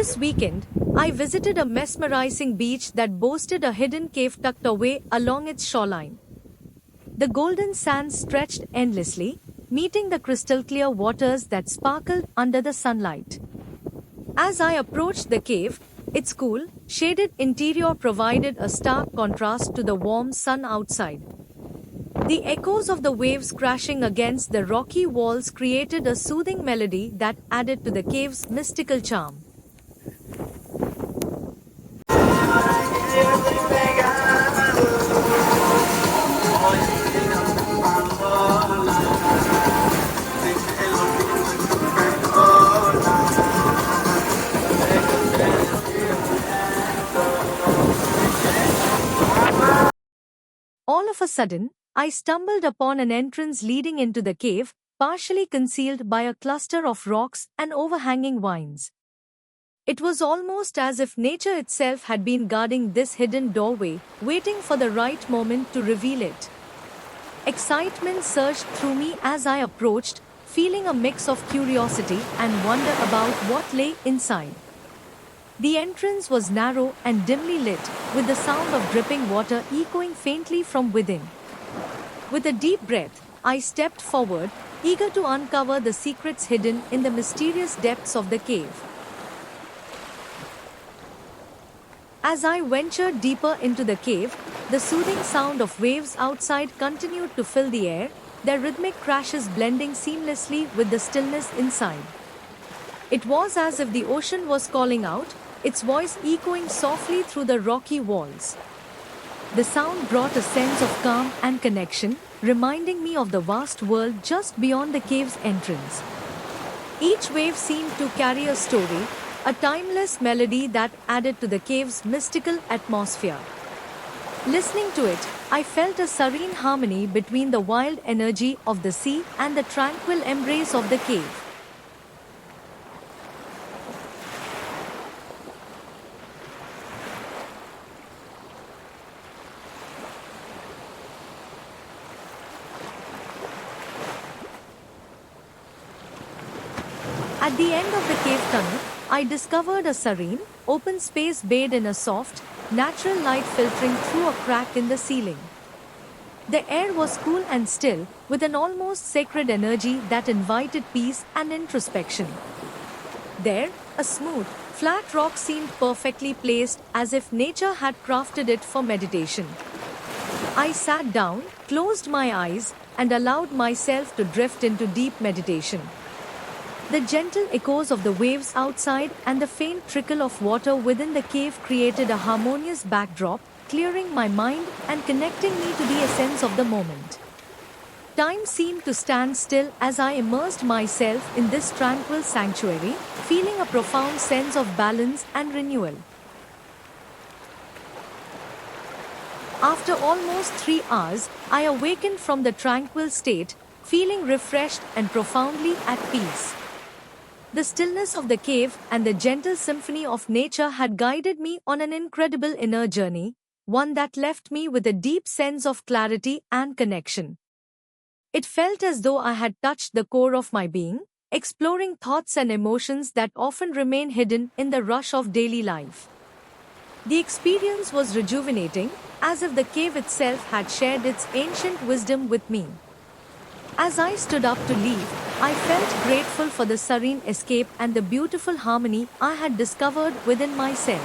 This weekend, I visited a mesmerizing beach that boasted a hidden cave tucked away along its shoreline. The golden sands stretched endlessly, meeting the crystal clear waters that sparkled under the sunlight. As I approached the cave, its cool, shaded interior provided a stark contrast to the warm sun outside. The echoes of the waves crashing against the rocky walls created a soothing melody that added to the cave's mystical charm. All of a sudden, I stumbled upon an entrance leading into the cave, partially concealed by a cluster of rocks and overhanging vines. It was almost as if nature itself had been guarding this hidden doorway, waiting for the right moment to reveal it. Excitement surged through me as I approached, feeling a mix of curiosity and wonder about what lay inside. The entrance was narrow and dimly lit, with the sound of dripping water echoing faintly from within. With a deep breath, I stepped forward, eager to uncover the secrets hidden in the mysterious depths of the cave. As I ventured deeper into the cave, the soothing sound of waves outside continued to fill the air, their rhythmic crashes blending seamlessly with the stillness inside. It was as if the ocean was calling out, its voice echoing softly through the rocky walls. The sound brought a sense of calm and connection, reminding me of the vast world just beyond the cave's entrance. Each wave seemed to carry a story, a timeless melody that added to the cave's mystical atmosphere. Listening to it, I felt a serene harmony between the wild energy of the sea and the tranquil embrace of the cave. At the end of the cave tunnel, I discovered a serene, open space bathed in a soft, natural light filtering through a crack in the ceiling. The air was cool and still, with an almost sacred energy that invited peace and introspection. There, a smooth, flat rock seemed perfectly placed as if nature had crafted it for meditation. I sat down, closed my eyes, and allowed myself to drift into deep meditation. The gentle echoes of the waves outside and the faint trickle of water within the cave created a harmonious backdrop, clearing my mind and connecting me to the essence of the moment. Time seemed to stand still as I immersed myself in this tranquil sanctuary, feeling a profound sense of balance and renewal. After almost 3 hours, I awakened from the tranquil state, feeling refreshed and profoundly at peace. The stillness of the cave and the gentle symphony of nature had guided me on an incredible inner journey, one that left me with a deep sense of clarity and connection. It felt as though I had touched the core of my being, exploring thoughts and emotions that often remain hidden in the rush of daily life. The experience was rejuvenating, as if the cave itself had shared its ancient wisdom with me. As I stood up to leave, I felt grateful for the serene escape and the beautiful harmony I had discovered within myself.